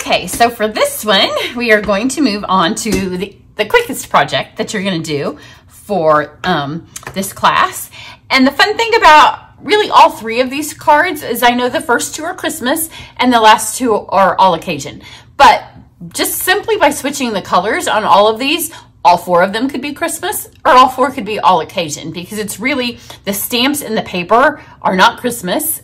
Okay, so for this one, we are going to move on to the quickest project that you're going to do for this class. And the fun thing about really all three of these cards is I know the first two are Christmas and the last two are all occasion. But just simply by switching the colors on all of these, all four of them could be Christmas or all four could be all occasion, because it's really the stamps in the paper are not Christmas.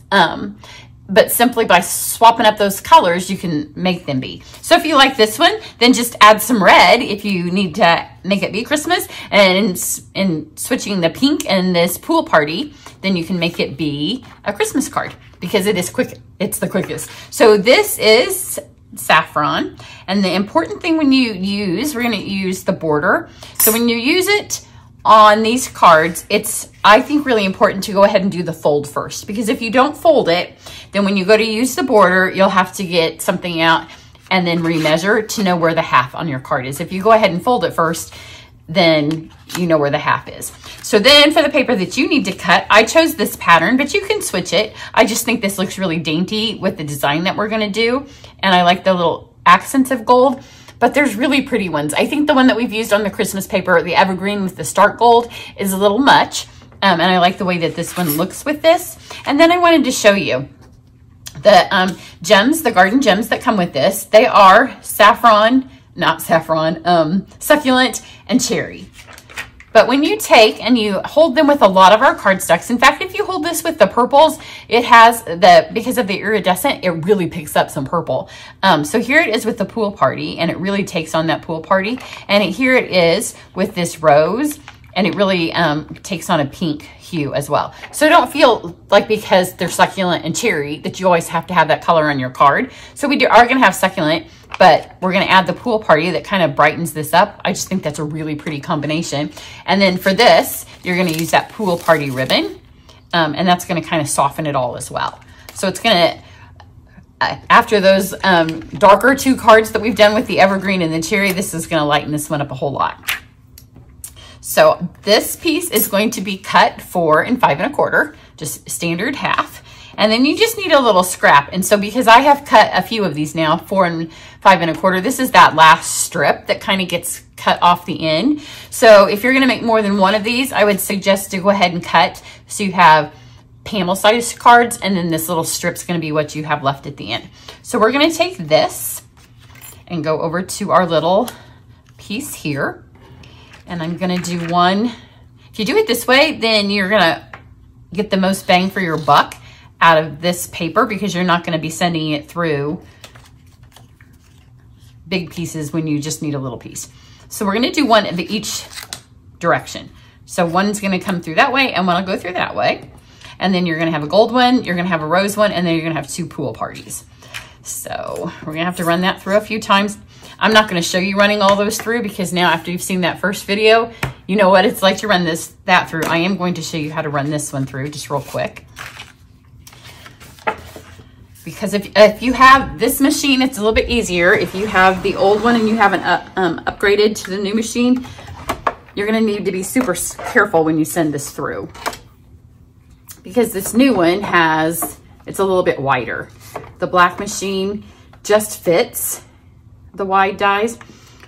But simply by swapping up those colors, you can make them be. So if you like this one, then just add some red if you need to make it be Christmas. And in switching the pink and this pool party, then you can make it be a Christmas card because it is quick. It's the quickest. So this is saffron. And the important thing when you use, we're going to use the border. So when you use it on these cards, it's, I think, really important to go ahead and do the fold first, because if you don't fold it, then when you go to use the border, you'll have to get something out and then remeasure to know where the half on your card is. If you go ahead and fold it first, then you know where the half is. So then for the paper that you need to cut, I chose this pattern, but you can switch it. I just think this looks really dainty with the design that we're gonna do. And I like the little accents of gold. But there's really pretty ones. I think the one that we've used on the Christmas paper, the evergreen with the stark gold, is a little much. And I like the way that this one looks with this. And then I wanted to show you the gems, the garden gems that come with this. They are saffron, not saffron, succulent and cherry. But when you take and you hold them with a lot of our cardstocks, in fact, if you hold this with the purples, it has because of the iridescent, it really picks up some purple. So here it is with the pool party, and it really takes on that pool party. And here it is with this rose, and it really takes on a pink hue as well. So don't feel like because they're succulent and cherry that you always have to have that color on your card. So we are gonna have succulent, but we're gonna add the pool party that kind of brightens this up. I just think that's a really pretty combination. And then for this, you're gonna use that pool party ribbon, and that's gonna kind of soften it all as well. So it's gonna, after those darker two cards that we've done with the evergreen and the cherry, this is gonna lighten this one up a whole lot. So this piece is going to be cut 4 5 1/4, just standard half. And then you just need a little scrap. And so because I have cut a few of these now, 4 5 1/4, this is that last strip that kind of gets cut off the end. So if you're gonna make more than one of these, I would suggest to go ahead and cut so you have panel sized cards, and then this little strip's gonna be what you have left at the end. So we're gonna take this and go over to our little piece here. And I'm gonna do one. If you do it this way, then you're gonna get the most bang for your buck out of this paper, because you're not gonna be sending it through big pieces when you just need a little piece. So we're gonna do one in each direction. So one's gonna come through that way and one will go through that way. And then you're gonna have a gold one, you're gonna have a rose one, and then you're gonna have 2 pool parties. So we're gonna have to run that through a few times. I'm not gonna show you running all those through, because now after you've seen that first video, you know what it's like to run that through. I am going to show you how to run this one through just real quick. Because if you have this machine, it's a little bit easier. If you have the old one and you haven't upgraded to the new machine, you're gonna need to be super careful when you send this through. Because this new one it's a little bit wider. The black machine just fits the wide dies.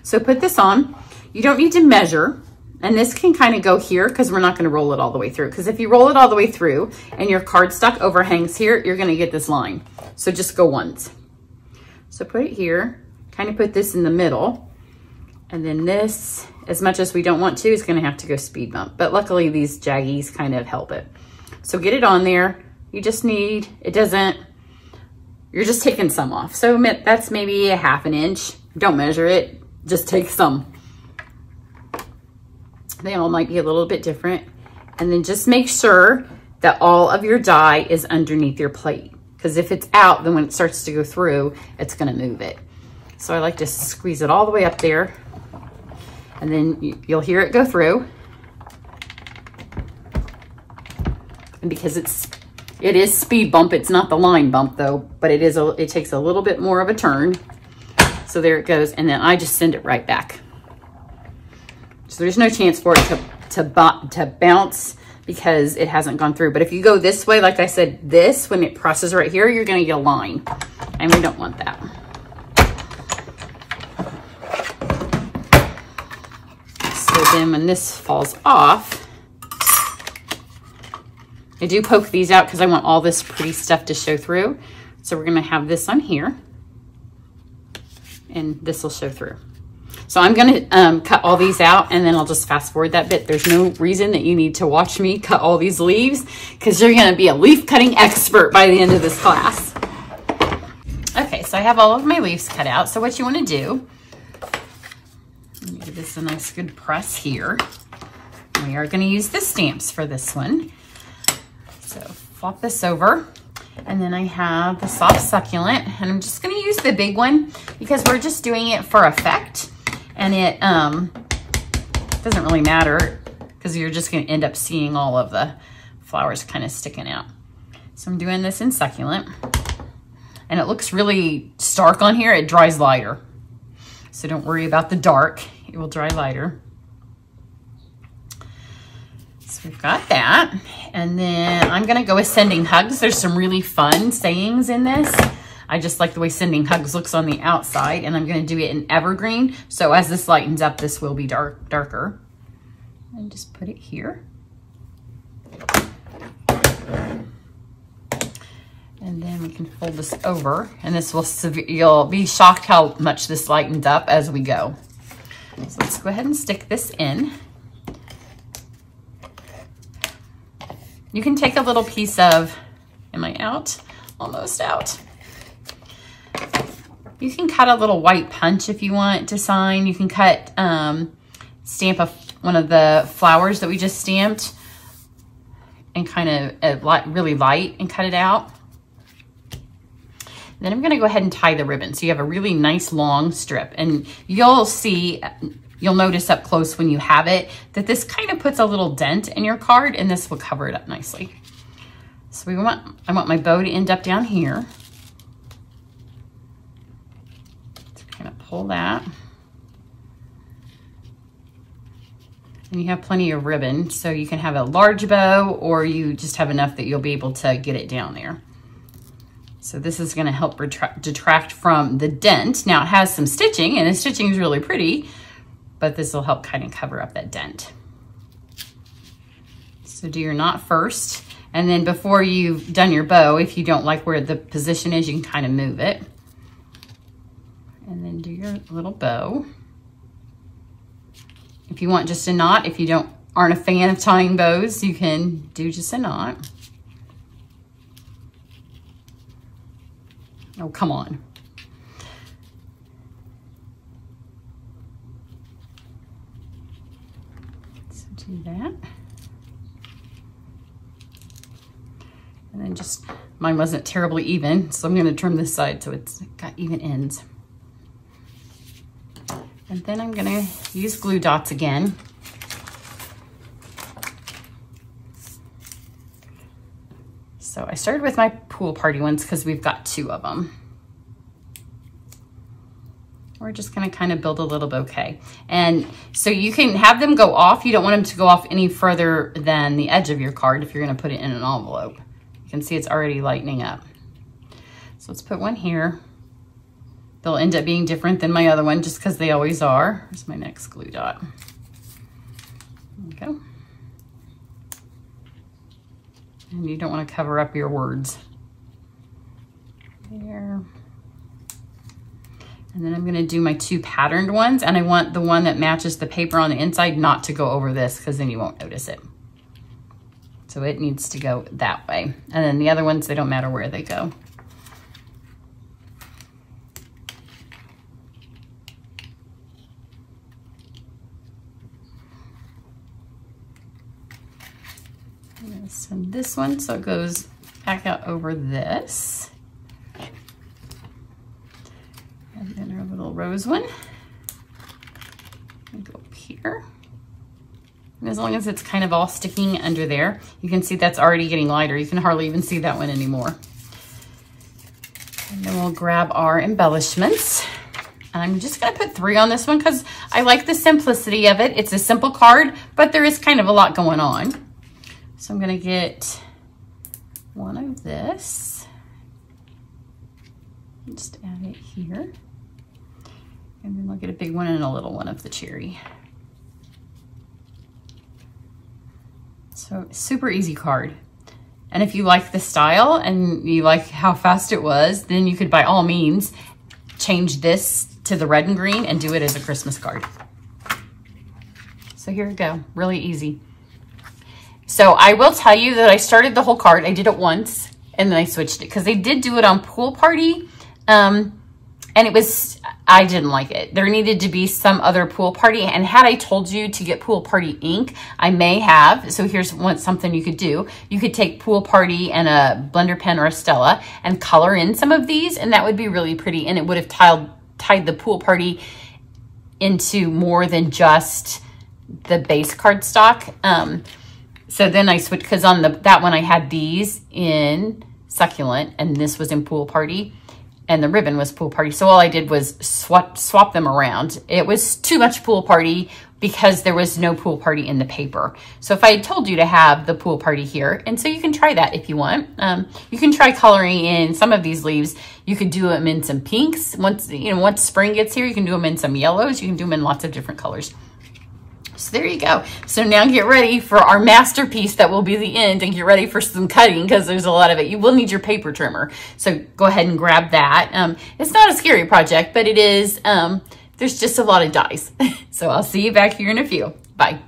So put this on. You don't need to measure, and this can kind of go here because we're not going to roll it all the way through, because if you roll it all the way through and your cardstock overhangs here, you're going to get this line. So just go once. So put it here, kind of put this in the middle, and then this, as much as we don't want to, is going to have to go speed bump, but luckily these jaggies kind of help it. So get it on there. You just need, you're just taking some off. So that's maybe 1/2 inch. Don't measure it, just take some. They all might be a little bit different. And then just make sure that all of your die is underneath your plate. Because if it's out, then when it starts to go through, it's gonna move it. So I like to squeeze it all the way up there. And then you'll hear it go through. And because it is speed bump, it's not the line bump though, but it takes a little bit more of a turn. So there it goes, and then I just send it right back. So there's no chance for it to bounce because it hasn't gone through. But if you go this way, like I said, when it presses right here, you're gonna get a line, and we don't want that. then when this falls off, I do poke these out because I want all this pretty stuff to show through. So we're gonna have this on here and this will show through. So I'm gonna cut all these out and then I'll just fast forward that bit. There's no reason that you need to watch me cut all these leaves because you're gonna be a leaf cutting expert by the end of this class. Okay, so I have all of my leaves cut out. So what you wanna do, let me give this a nice good press here. We are gonna use the stamps for this one. So flop this over. And then I have the soft succulent, and I'm just gonna use the big one because we're just doing it for effect. And it doesn't really matter because you're just gonna end up seeing all of the flowers kind of sticking out. So I'm doing this in succulent. And it looks really stark on here, it dries lighter. So don't worry about the dark, it will dry lighter. So we've got that. And then I'm gonna go with sending hugs. There's some really fun sayings in this. I just like the way sending hugs looks on the outside, and I'm gonna do it in evergreen. So as this lightens up, this will be darker. And just put it here. And then we can fold this over, and this will, you'll be shocked how much this lightens up as we go. So let's go ahead and stick this in. You can take a little piece of, am I out? Almost out. You can cut a little white punch if you want to sign. You can cut, stamp one of the flowers that we just stamped and kind of really light and cut it out. Then I'm gonna go ahead and tie the ribbon. So you have a really nice long strip, and you'll see, you'll notice up close when you have it that this kind of puts a little dent in your card, and this will cover it up nicely. So I want my bow to end up down here. So kind of pull that. And you have plenty of ribbon, so you can have a large bow or you just have enough that you'll be able to get it down there. So this is gonna help detract from the dent. Now it has some stitching, and the stitching is really pretty, but this will help kind of cover up that dent. So do your knot first, and then before you've done your bow, if you don't like where the position is, you can kind of move it. And then do your little bow. If you want just a knot, if you aren't a fan of tying bows, you can do just a knot. Oh, come on. So do that. And then just, mine wasn't terribly even, so I'm gonna trim this side so it's got even ends. And then I'm gonna use glue dots again. So I started with my pool party ones because we've got 2 of them. We're just gonna kind of build a little bouquet. And so you can have them go off. You don't want them to go off any further than the edge of your card if you're gonna put it in an envelope. You can see it's already lightening up. So let's put one here. They'll end up being different than my other one just because they always are. Here's my next glue dot. There we go. And you don't want to cover up your words. There. And then I'm going to do my 2 patterned ones, and I want the one that matches the paper on the inside not to go over this because then you won't notice it. So it needs to go that way. And then the other ones, they don't matter where they go. I'm going to send this one so it goes back out over this. And then our little rose one. Go up here. And as long as it's kind of all sticking under there, you can see that's already getting lighter. You can hardly even see that one anymore. And then we'll grab our embellishments. And I'm just gonna put 3 on this one because I like the simplicity of it. It's a simple card, but there is kind of a lot going on. So I'm gonna get one of this. Just add it here. And then I'll get a big one and a little one of the cherry. So super easy card. And if you like the style and you like how fast it was, then you could by all means change this to the red and green and do it as a Christmas card. So here we go, really easy. So I will tell you that I started the whole card. I did it once and then I switched it because they did do it on Pool Party. And I didn't like it. There needed to be some other Pool Party. And had I told you to get Pool Party ink, I may have. So here's something you could do. You could take Pool Party and a blender pen or a Stella and color in some of these, and that would be really pretty. And it would have tied the Pool Party into more than just the base cardstock. So then I switched, because on that one I had these in Succulent and this was in Pool Party. And the ribbon was Pool Party. So all I did was swap them around. It was too much Pool Party because there was no Pool Party in the paper. So if I had told you to have the Pool Party here, and so you can try that if you want. You can try coloring in some of these leaves. You could do them in some pinks. Once spring gets here, you can do them in some yellows. You can do them in lots of different colors. So there you go. So now get ready for our masterpiece that will be the end, and get ready for some cutting because there's a lot of it. You will need your paper trimmer. So go ahead and grab that. It's not a scary project, but it is, there's just a lot of dies. So I'll see you back here in a few. Bye.